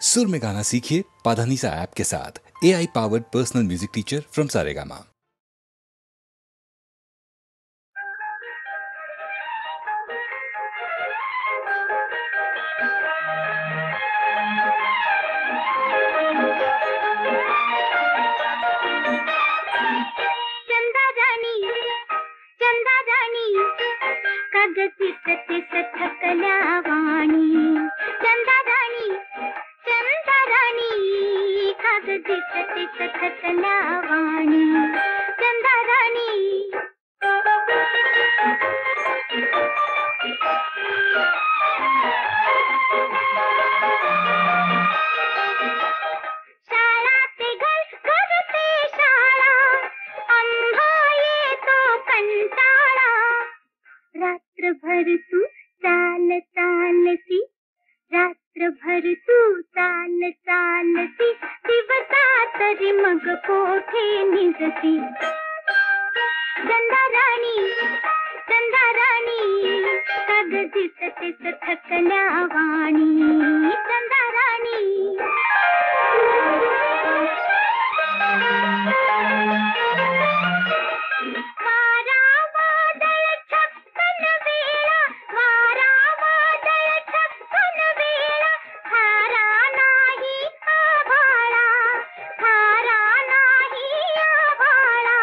सुर में गाना सीखिए पाधानीसा ऐप के साथ। AI powered personal music teacher from Saregama. कागदी सती थकल्या वाणी, चंदा राणी कागदी सती थकल्या वाणी, चंदा राणी शाळा ते घर, घर ते शाळा, आम्हा येतो कंटाळा, रात्रभर तू चाल चालती, रात्रभर तू चाल चालती, दिवसा तरी मग कोठे निजती, चंदा राणी कागदी सतीस थकल्या वाणी, चंदा राणी वारा वादळ छक्कन वेळा, वारा वादळ छक्कन वेळा, थारा नाही आभाळा, थारा नाही आभाळा,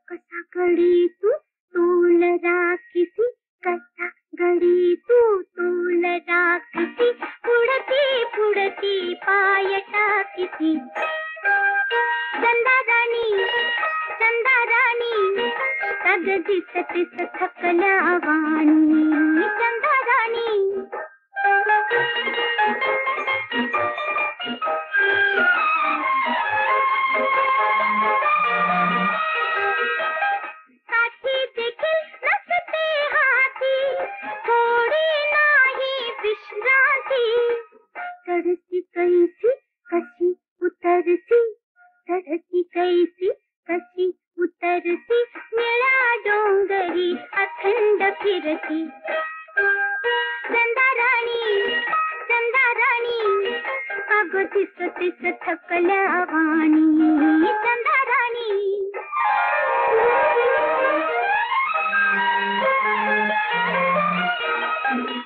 कसा गडी तू तोल राखीसी, कसा गडी तू तोल राखीसी, पुढती पुढती पाय टाकीसी, चंदा राणी कागदी सतीस थकल्या वाणी, चंदा राणी साठी देखील नसते हाती, थोडी नाही विश्रांती, चढती कैसी कशी उतरती, चढती कैसी कशी उतरती, निळ्या डोंगरी अखंड फिरती, चंदा राणी कागदी सतीस थकल्या वाणी, चंदा राणी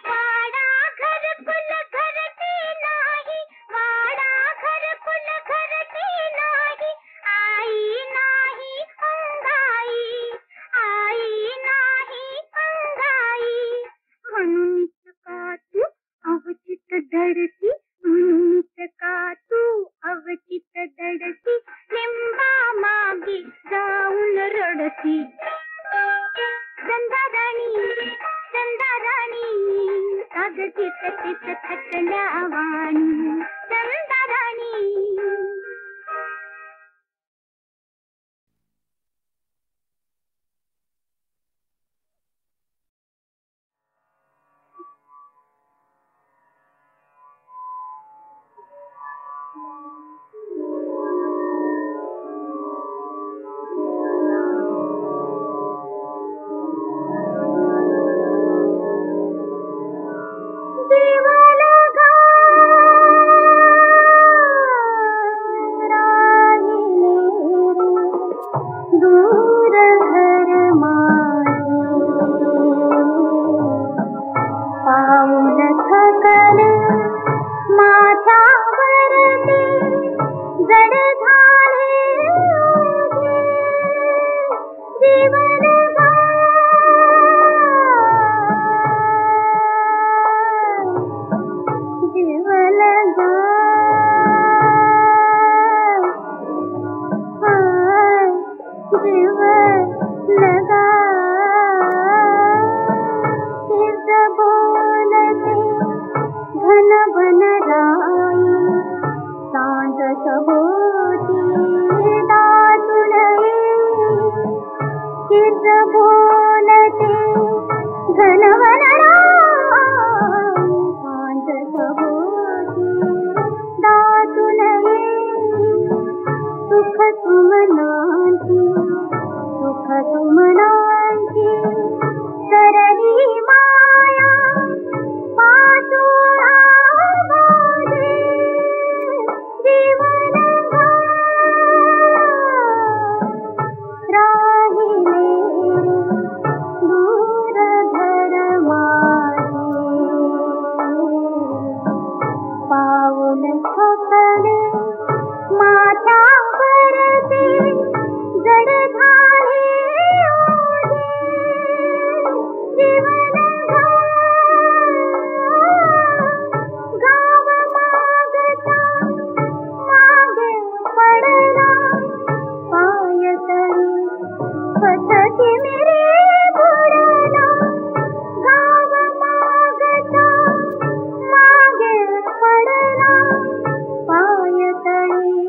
वाडा घरकुल घरटी नाही, वाडा घरकुल घरटी नाही, आई नाही अंगाई, आई नाही अंगाई, म्हणूनच का तू अवचित धडती, म्हणूनच का तू अवचित धडती, लिंबा मागे जाऊन रडती, चंदा राणी पाऊल थोपले माथ्यावरचे जड झाले ओझे. जीवन गाव मागता मागे पडला पाय तळी पथती मेरे बुडला. गाव मागता मागे पडला पाय तळी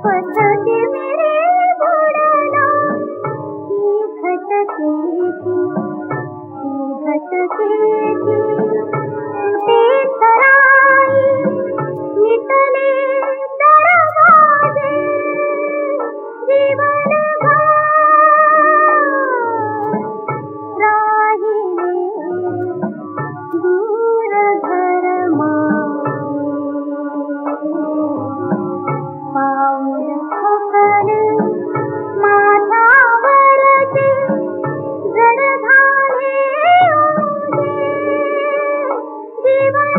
पथती मेरे बुडला. ही घटकेची ते सराई मिटले दरवाजे. जीवन राहिले दूर घर मागे. पाऊल थोपले माथ्यावरचे जड झाले ओझे. जीवन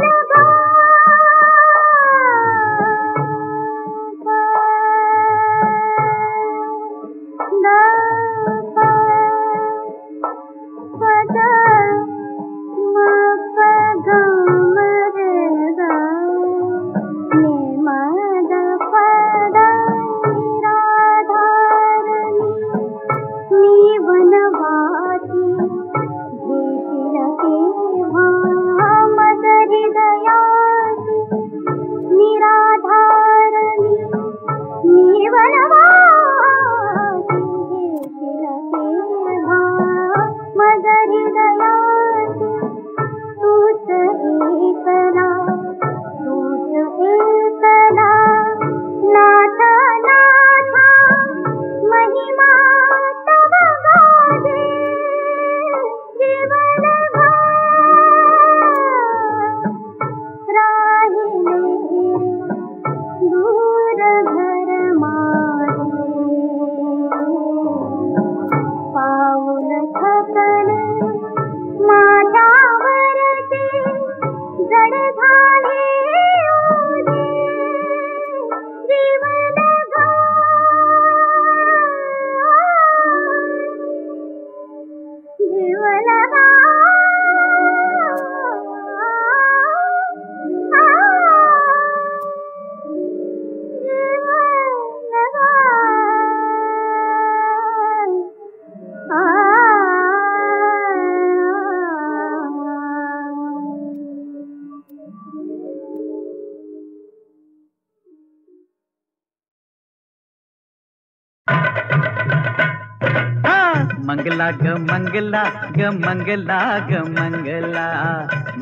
मंगला ग मंगला ग मंगला ग मंगला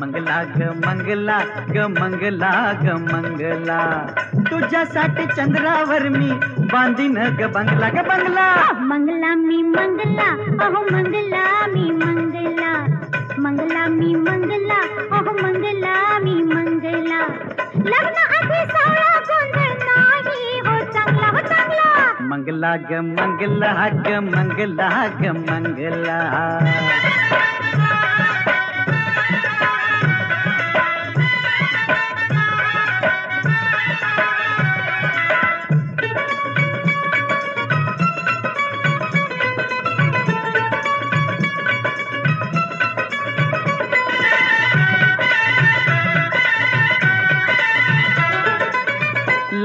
मंगला ग मंगला ग मंगला ग मंगला. तुझ्यासाठी चंद्रावर मी बांधीन ग बंगला ग बंगला. मंगला मी मंगला अहो मंगला मी मंगला. मंगला मी मंगला अहो मंगला मी मंगला. लग्न आधी सावळा गोंधळ नाही हो चांगला हो चांगला. मंगला ग मंगला ग मंगला ग मंगला.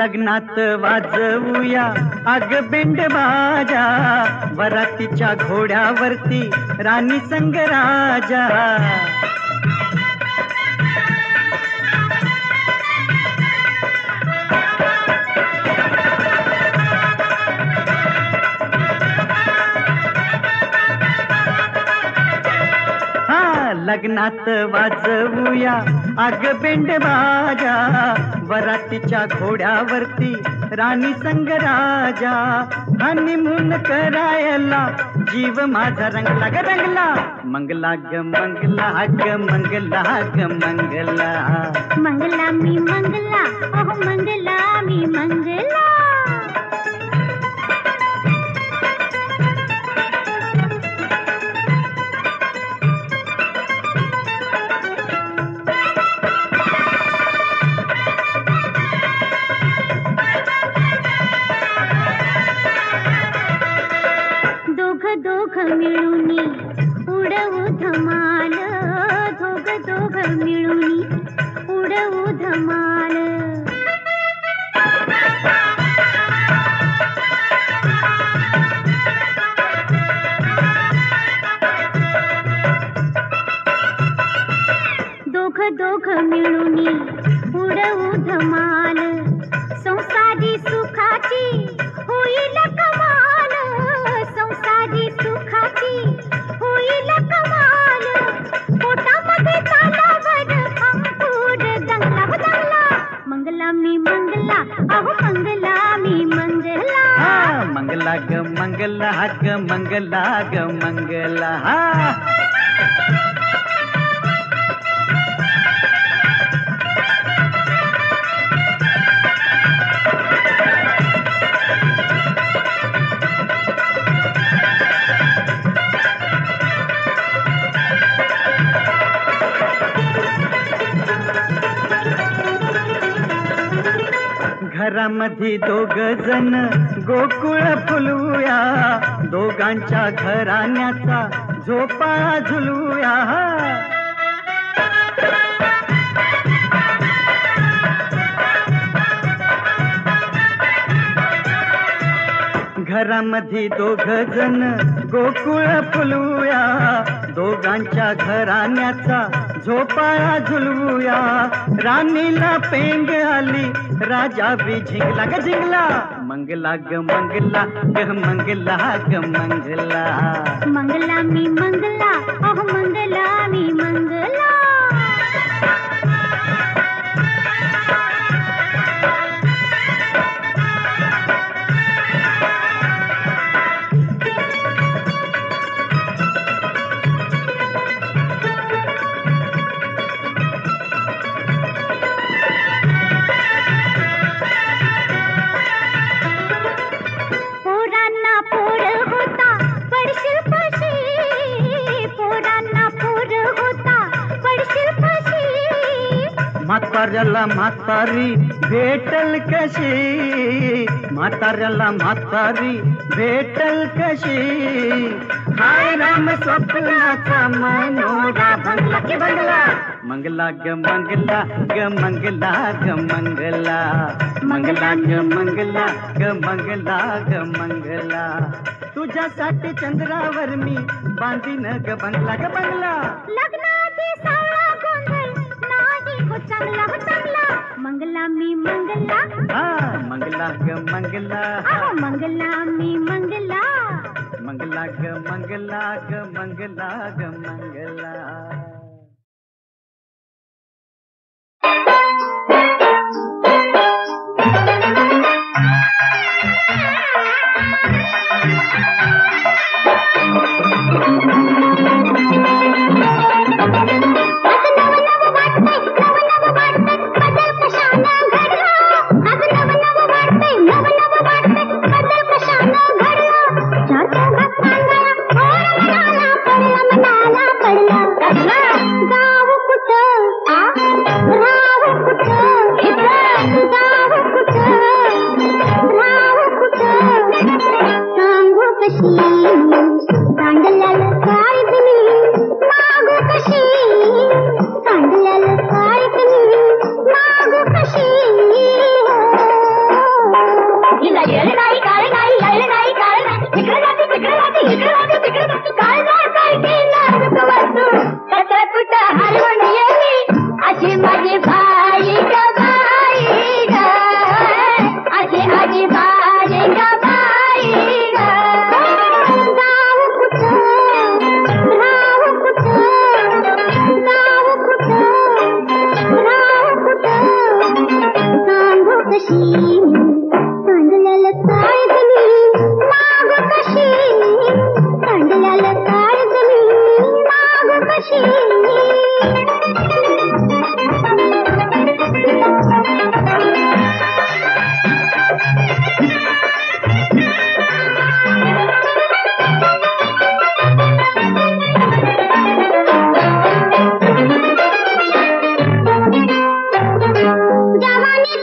लग्नात वाजवूया अग बेंड बाजा. वरातीच्या घोड्यावरती राणी संग राजा. लग्नात वाजवूया अग बेंड बाजा. वरातीच्या घोड्यावरती राणी संग राजा. हनीमून करायला जीव माझा रंगला ग रंगला. मंगला ग मंगला ग मंगला ग मंगला. मंगला मी मंगला अहो मंगला मी मंगला. दोघ मिळूनी उडवू धमाल संसारी सुखाची होईल कमाल संसारी सुखाची होईल कमाल पोटामध्ये तालावर अंकुर दंगला हो दंगला मंगला मी मंगला अहो मंगला मी मंगला मंगला ग मंगला ग मंगला ग मंगला घरामध्ये दोघ जण गोकुळ फुलवूया दोघांच्या घराण्याचा झोपाळा झुलवूया घरामध्ये दोघ जण गोकुळ फुलवूया दोघांच्या घराण्याचा झोपाळा झुलवूया राणीला पेंग आली राजा बी झिंगला ग झिंगला मंगला ग मंगला ग मंगला ग मंगला मंगला मी मंगला अहो मंगला मी मंगला म्हाताऱ्याला म्हातारी भेटल कशी म्हाताऱ्याला म्हातारी भेटल कशी हाय राम स्वप्नाचा मनोरा बंगला के बंगला मंगला ग मंगला ग मंगला ग मंगला मंगला ग मंगला ग मंगला ग मंगला तुझ्यासाठी चंद्रावर मी बांधीन ग बंगला ग बंगला लग्नाची सावळा गोंधळ नाही हो चांगला हो चांगला मंगला मी मंगला मंगला ग मंगला मंगला मी मंगला मंगला ग मंगला ग मंगला ग मंगला जवानी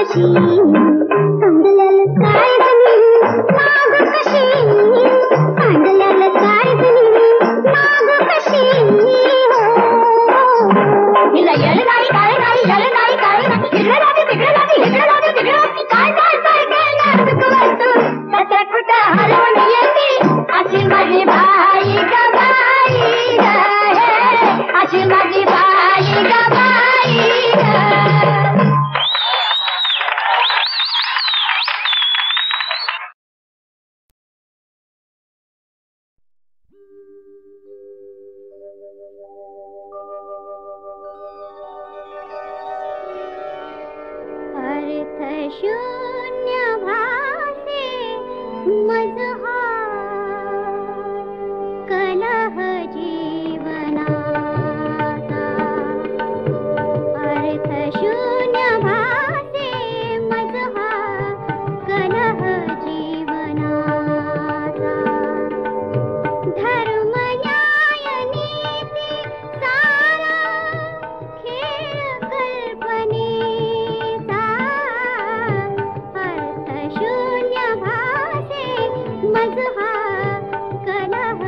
कशी सांडल्याला काय बनी नाग कशी सांडल्याला काय बनी नाग कशी हिला येल नाही काय नाही येल नाही काय नाही इकडे जाते तिकडे जाते इकडे जाते तिकडे जाते काय काय काय काय नाटक वाटतो कथा कुठं हलवून येते अशी माझी बाई ग बाई ग अशी माझी बाई ग बाई ग अर्थ शून्य भासे मझहार कलह जीवनाचा अर्थ शून्य भासे मझहार कलह जीवनाचा धर्म न्याय नीती सारा खेळ कल्पनेचा अर्थ शून्य भासे मझहार कलह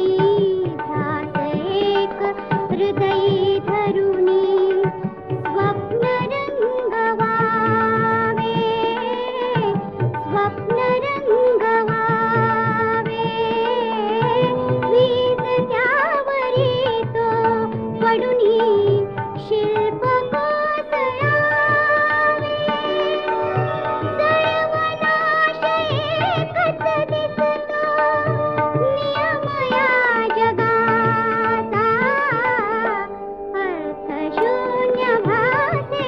ध्यास एक हृदयी धरुनी स्वप्न रंगवावे वीज त्यावरी तो पडुनी शिल्प कोसळावे सर्वनाश एकच दिसतो नियम या जगाचा अर्थ शून्य भासे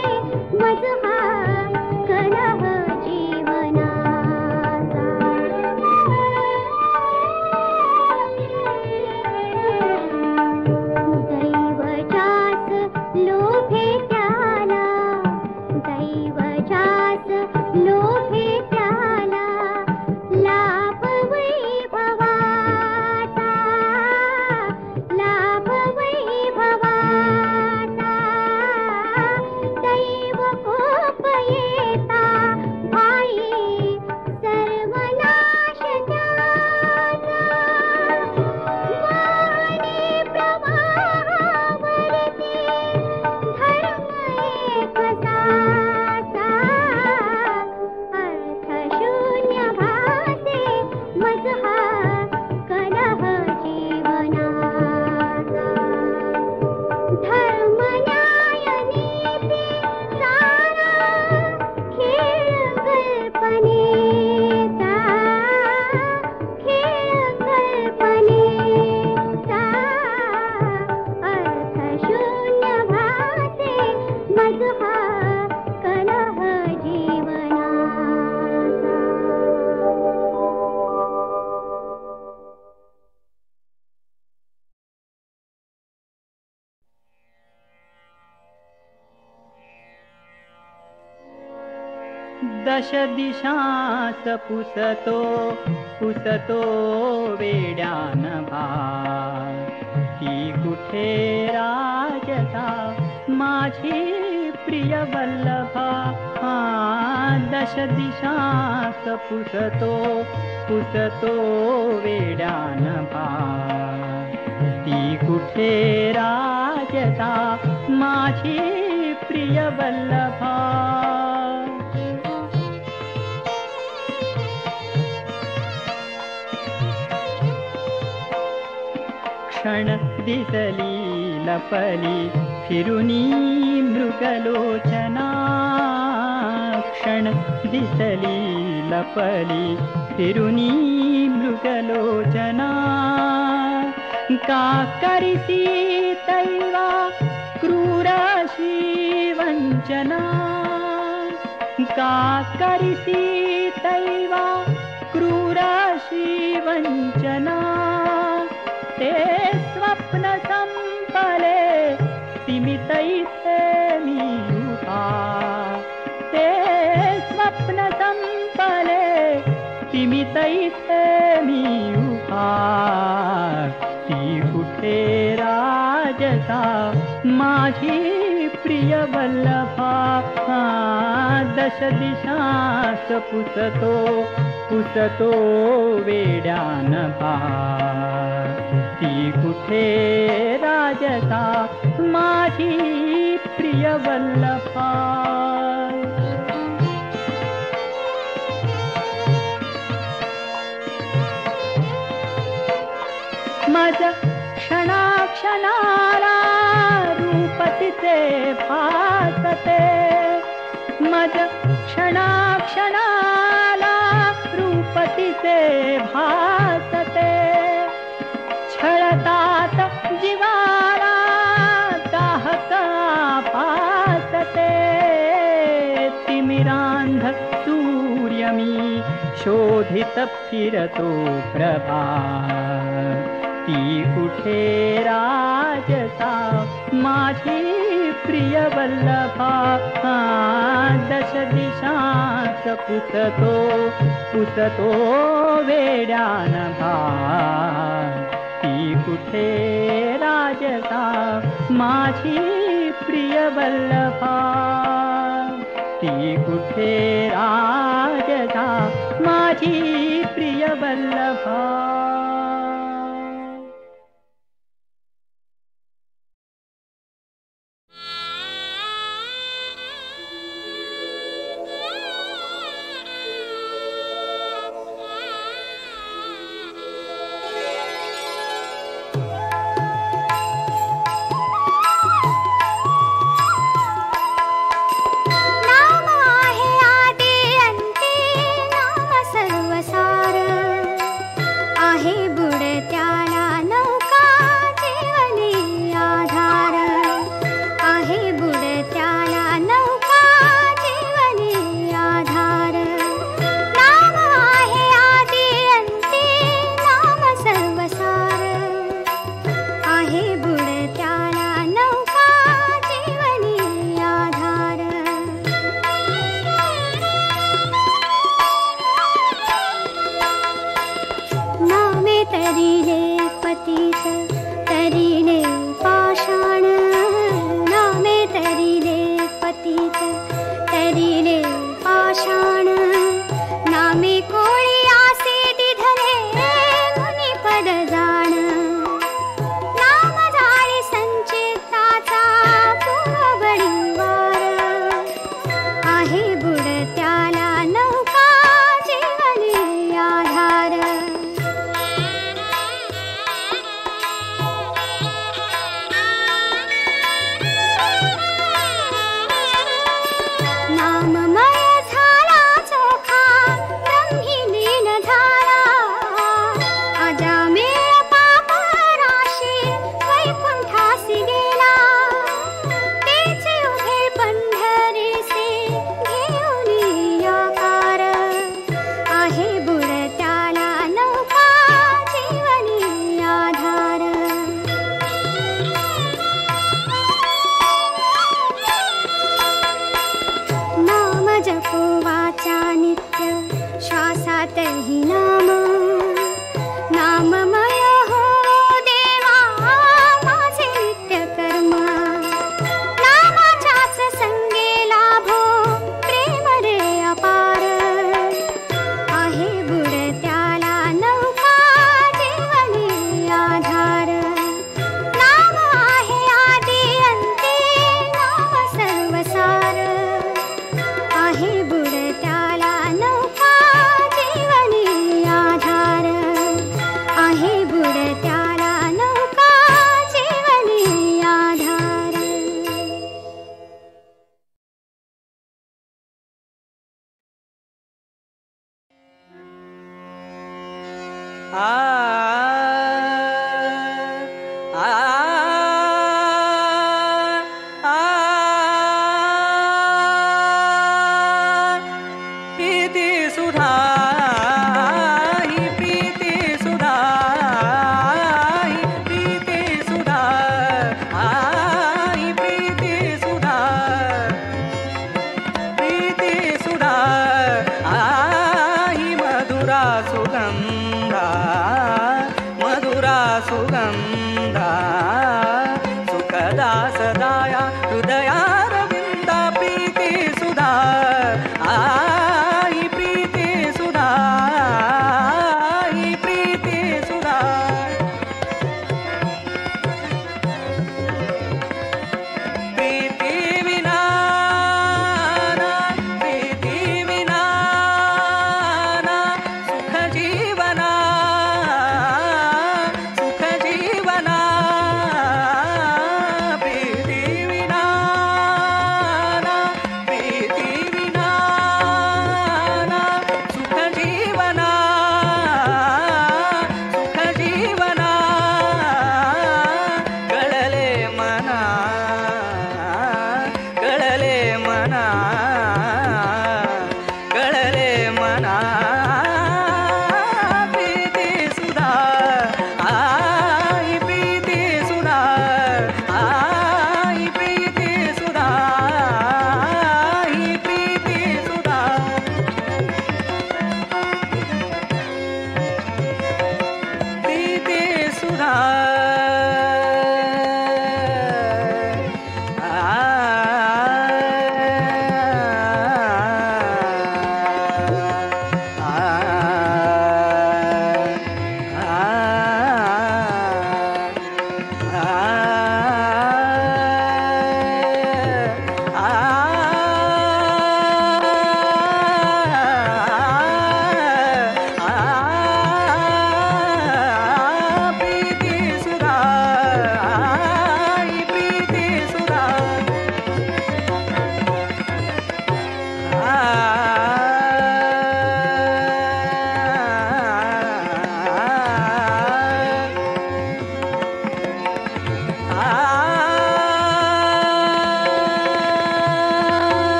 मझहार कलह जीवनाचा दैवजास लोभे त्याला लाभ वैभवाचा दैव कोप येता भाई सर्वनाश त्याचा वाहने प्रवाहावरती धर्म एक साचा अर्थ शून्य भासे मझहार कलह जीवनाचा धर्म न्याय नीती सारा खेळ कल्पनेचा अर्थ शून्य भासे मझहार कलह जीवनाचा दश दिशास पुसतो वेड्यान भार ती कुठे राजता माझी प्रिय वल्लभा दश दिशास पुसतो वेड्यान भार ती कुठे राजता माझी प्रिय वल्लभा क्षण दिसली लपली फिरुनी मृगलोचना क्षण दिसली लपली फिरुनी मृगलोचना का करिसी तैवा क्रूरशी वंचना का करिसी तैवा क्रूरशी वंचना ते स्वप्न संपले तिमितैसे मी उभा माझी प्रिय वल्लभा दश दिशास पुसतो वेड्यान भार ती कुठे राजता माझी प्रिय वल्लभा माझा क्षणाक्षणाला रूप तिचे भासते माझा क्षणाक्षणाला रूप तिचे भासते छळतात जीवाला दाहका भासते तिमिरांध सूर्य मी शोधित फिरतो प्रभा ती कुठे राजता माझी प्रिय वल्लभा दश दिशांस पुसतो वेड्यान भार ती कुठे राजता माझी प्रिय वल्लभा ती कुठे राजता माझी प्रिय वल्लभा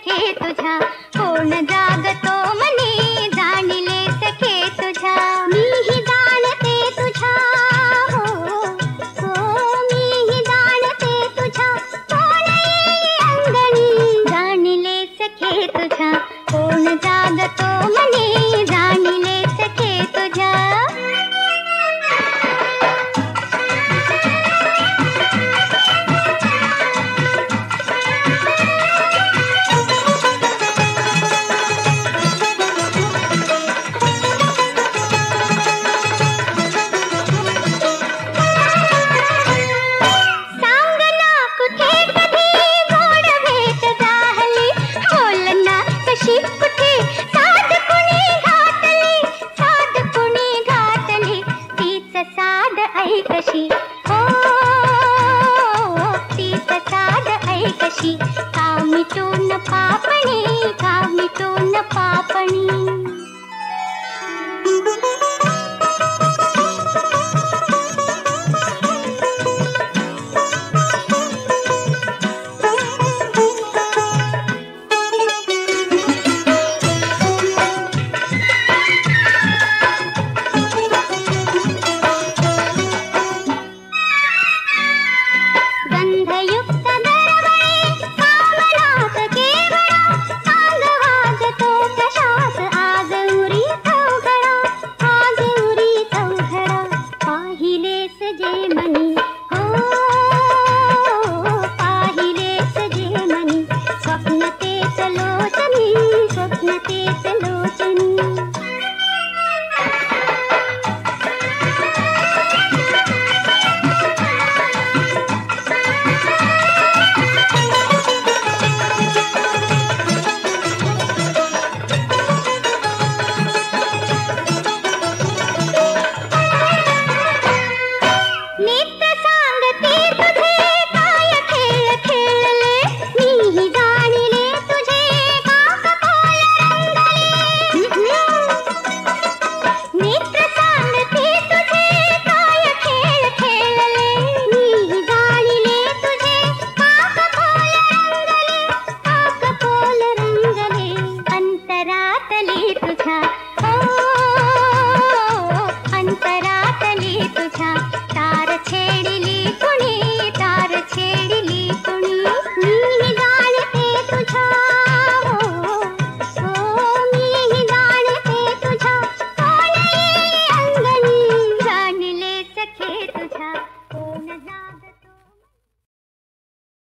हे